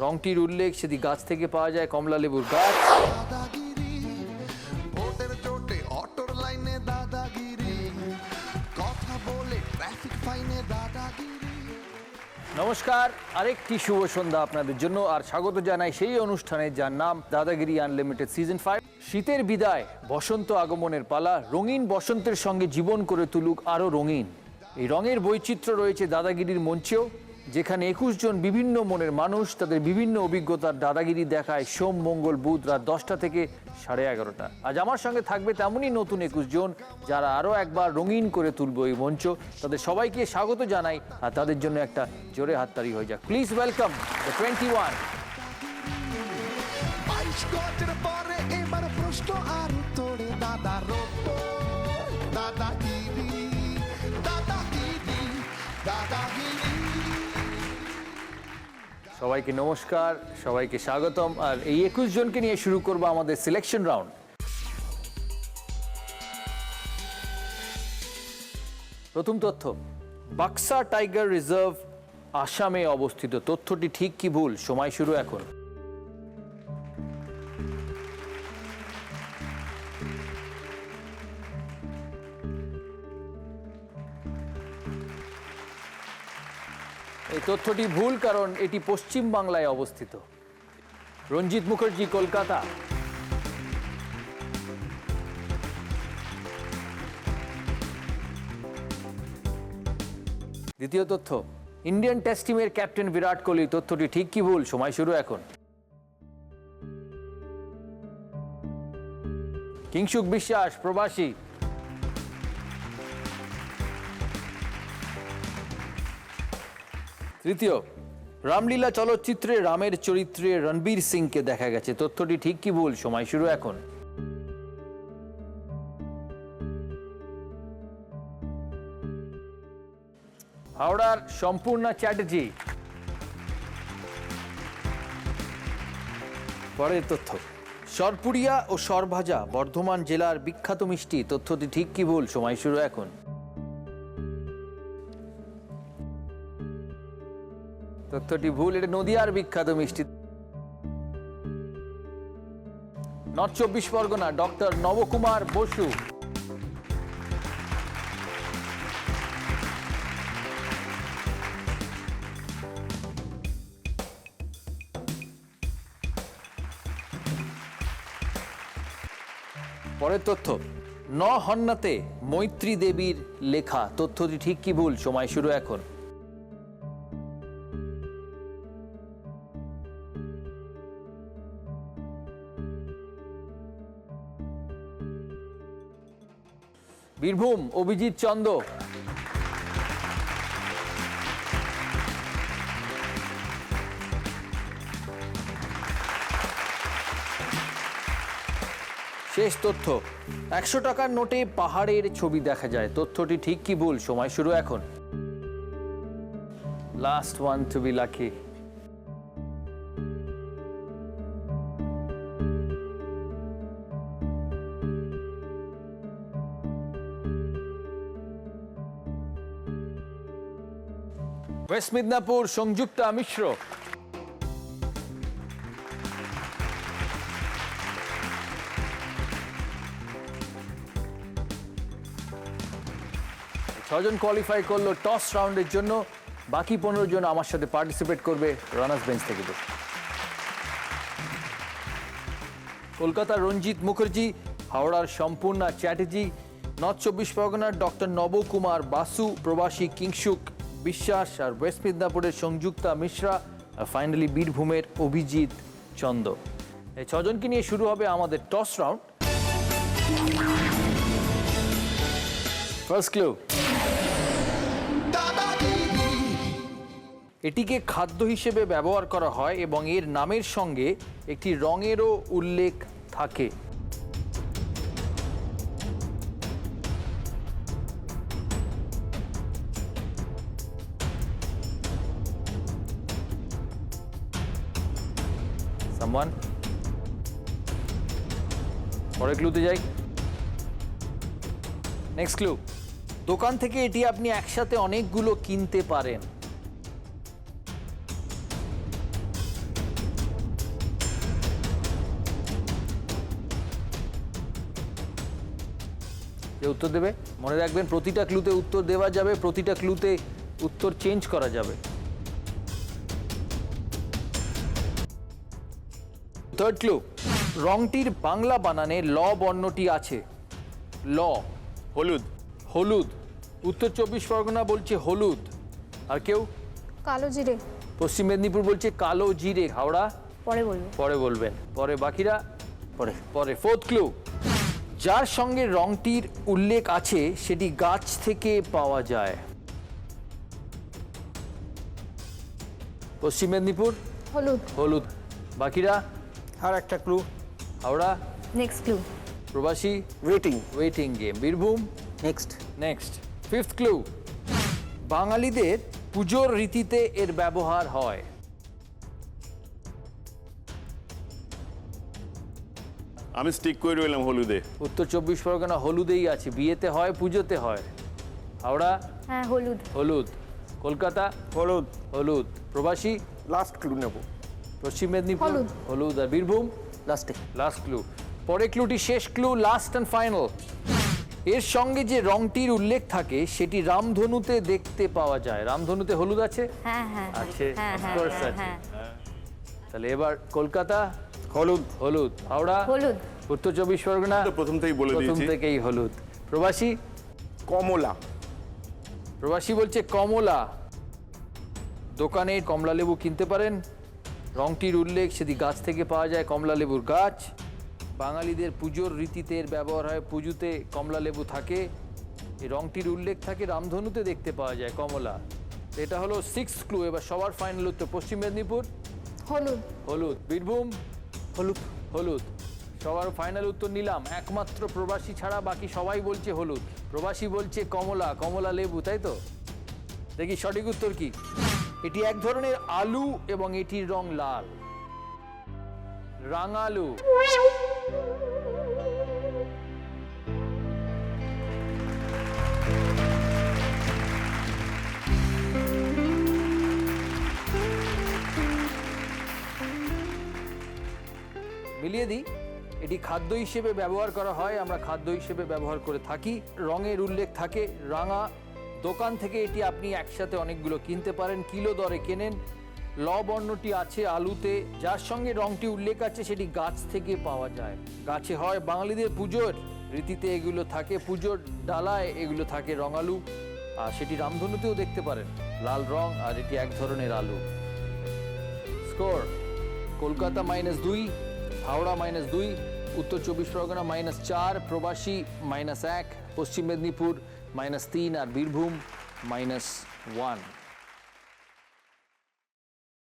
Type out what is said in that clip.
রংটির উল্লেখ সেটি গাছ থেকে পাওয়া যায়, কমলা লেবুর গাছ। দাদাগিরি ভোটের জোটে অটোর লাইনে দাদাগিরি কথা বলে ট্রাফিক ফাইনে দাদাগিরি। নমস্কার, আরেকটি শুভ সন্ধ্যা আপনাদের জন্য, আর স্বাগত জানাই সেই অনুষ্ঠানে যার নাম দাদাগিরি আনলিমিটেড সিজন 5। শীতের বিদায়, বসন্ত আগমনের পালা। রঙিন বসন্তের সঙ্গে জীবন করে তুলুক আরও রঙিন। এই রঙের বৈচিত্র্য রয়েছে দাদাগিরির মঞ্চেও, যেখানে 21 জন বিভিন্ন মনের মানুষ তাদের বিভিন্ন অভিজ্ঞতার দাদাগিরি দেখায় সোম, মঙ্গল, বুধ রাত 10টা থেকে 11:30টা। আজ আমার সঙ্গে থাকবে তেমনই নতুন 21 জন, যারা আরও একবার রঙিন করে তুলবে এই মঞ্চ। তাদের সবাইকে স্বাগত জানাই, আর তাদের জন্য একটা জোরে হাততালি হয়ে যাক। Please welcome the 21। 22 গজের পরে এবার প্রশ্ন আর উত্তরে দাদার ওপর দাদাগিরি দাদাগিরি দাদাগিরি। সবাইকে নমস্কার, সবাইকে স্বাগতম। আর এই 21 জনকে নিয়ে শুরু করবো আমাদের সিলেকশন রাউন্ড। প্রথম তথ্য, বাক্সা টাইগার রিজার্ভ আসামে অবস্থিত। তথ্যটি ঠিক কি ভুল? সময় শুরু এখন। এই তথ্যটি ভুল, কারণ এটি পশ্চিম বাংলায় অবস্থিত। রঞ্জিত মুখার্জি, কলকাতা। দ্বিতীয় তথ্য, ইন্ডিয়ান টেস্ট টিমের ক্যাপ্টেন বিরাট কোহলি। তথ্যটি ঠিক কি ভুল? সময় শুরু এখন। কিংশুক বিশ্বাস, প্রবাসী। তৃতীয়, রামলীলা চলচ্চিত্রে রামের চরিত্রে রণবীর সিংকে দেখা গেছে। তথ্যটি ঠিক কি ভুল? সময় শুরু এখন। হাওড়ার সম্পূর্ণা চ্যাটার্জি। পরের তথ্য, সরপুরিয়া ও সরভাজা বর্ধমান জেলার বিখ্যাত মিষ্টি। তথ্যটি ঠিক কি ভুল? সময় শুরু এখন। তথ্যটি ভুল, এটা নদিয়ার বিখ্যাত মিষ্টি। North 24 Pargana, doctor Nabakumar Basu. পরের তথ্য, ন হন্নাতে মৈত্রী দেবীর লেখা। তথ্যটি ঠিক কি ভুল? সময় শুরু এখন। বীরভূম, অভিজিৎ চন্দ। শেষ তথ্য, 100 টাকার নোটে পাহাড়ের ছবি দেখা যায়। তথ্যটি ঠিক কি ভুল? সময় শুরু এখন। Last one to be lucky. West Midnapore, Sanjukta Mishra. ছজন কোয়ালিফাই করলো টস রাউন্ডের জন্য। বাকি 15 জন আমার সাথে পার্টিসিপেট করবে রানার্স বেঞ্চ থেকে। কলকাতার রঞ্জিত মুখার্জি, হাওড়ার সম্পূর্ণা চ্যাটার্জি, নর্থ 24 পরগনার ডক্টর নবকুমার বাসু, প্রবাসী কিংশুক বিশ্বাস, আর ওয়েস্ট মিদনাপুরের সংযুক্তা মিশ্রা, আর ফাইনালি বীরভূমের অভিজিৎ চন্দ। এই 6 জনকে নিয়ে শুরু হবে আমাদের টস রাউন্ড। ফার্স্ট ক্লু, এটিকে খাদ্য হিসেবে ব্যবহার করা হয় এবং এর নামের সঙ্গে একটি রঙেরও উল্লেখ থাকে। Someone? পরের ক্লুতে যাই। নেক্সট ক্লু, দোকান থেকে এটি আপনি একসাথে অনেকগুলো কিনতে পারেন। যে উত্তর দেবে। মনে রাখবেন প্রতিটা ক্লুতে উত্তর দেওয়া যাবে, প্রতিটা ক্লুতে উত্তর চেঞ্জ করা যাবে। থার্ড ক্লু, রংটির বাংলা বানানে ল বর্ণটি আছে। ল, হলুদ। হলুদ। উত্তর 24 পরগনা বলছে হলুদ। আর কেউ? কালো জিরে। পশ্চিম মেদিনীপুর বলছে কালো জিরে। হাওড়া? পরে বলবো। পরে বলবেন। পরে বাকিরা? পরে। পরে ফোর্থ ক্লু, যার সঙ্গে রংটির উল্লেখ আছে সেটি গাছ থেকে পাওয়া যায়। পশ্চিম মেদিনীপুর? হলুদ। হলুদ। বাকিরা? আর একটা ক্লু। হাওড়া? Next clue. প্রবাসী? Waiting. Waiting game. Birbhum? Next. Next fifth clue, বাঙালিদের পুজোর রীতিতে এর ব্যবহার হয়। আমি স্টিক করে রইলাম হলুদে। উত্তর 24 পরগনা হলুদেই আছে, বিয়েতে হয়, পুজোতে হয়। হাওড়া? হ্যাঁ হলুদ। হলুদ। কলকাতা? হলুদ। হলুদ। প্রবাসী? লাস্ট ক্লু নেব। পশ্চিম মেদিনীপুর? হলুদ। হলুদ। আর বীরভূম? লাস্টে। Last clue. পরে ক্লুটি শেষ ক্লু, লাস্ট অ্যান্ড ফাইনাল। এর সঙ্গে যে রংটির উল্লেখ থাকে সেটি রামধনুতে দেখতে পাওয়া যায়। রামধনুতে হলুদ আছে? হ্যাঁ হ্যাঁ আছে, হ্যাঁ of হ্যাঁ course হ্যাঁ, আছে। হ্যাঁ। তাহলে এবার কলকাতা? হলুদ। হলুদ। হাওড়া? হলুদ। উত্তর 24 পরগনা? তো প্রথম থেকেই বলে প্রথম দিয়েছি। থেকেই হলুদ। প্রবাসী? কমলা। প্রবাসী বলছে কমলা। দোকানে কমলা লেবু কিনতে পারেন। রংটির উল্লেখ সেটি গাছ থেকে পাওয়া যায়, কমলা লেবুর গাছ। বাঙালিদের পুজোর রীতিতে এর ব্যবহার হয়, পুজোতে কমলা লেবু থাকে। এই রংটির উল্লেখ থাকে, রামধনুতে দেখতে পাওয়া যায় কমলা। তো এটা হলো 6th ক্লু। এবার সবার ফাইনাল উত্তর। পশ্চিম মেদিনীপুর? হলুদ। হলুদ। বীরভূম? হলুদ। হলুদ। সবার ফাইনাল উত্তর নিলাম, একমাত্র প্রবাসী ছাড়া বাকি সবাই বলছে হলুদ। প্রবাসী বলছে কমলা, কমলা লেবু, তাই তো? দেখি সঠিক উত্তর কি। এটি এক ধরনের আলু এবং এটির রং লাল, রাঙালু। মিলিয়ে দিই, এটি খাদ্য হিসেবে ব্যবহার করা হয়, আমরা খাদ্য হিসেবে ব্যবহার করে থাকি। রঙের উল্লেখ থাকে রাঙা। দোকান থেকে এটি আপনি একসাথে অনেকগুলো কিনতে পারেন, কিলো দরে কেনেন। ল বর্ণটি আছে আলুতে, যার সঙ্গে রংটি উল্লেখ আছে সেটি গাছ থেকে পাওয়া যায়, গাছে হয়। বাঙালিদের পুজোর রীতিতে এগুলো থাকে, পুজোর ডালায় এগুলো থাকে রঙালু। আর সেটি রামধনুতেও দেখতে পারেন, লাল রং। আর এটি এক ধরনের আলু। স্কোর: কলকাতা -2, হাওড়া -2, উত্তর 24 পরগনা -4, প্রবাসী -1, পশ্চিম মেদিনীপুর -3 আর বীরভূম -1।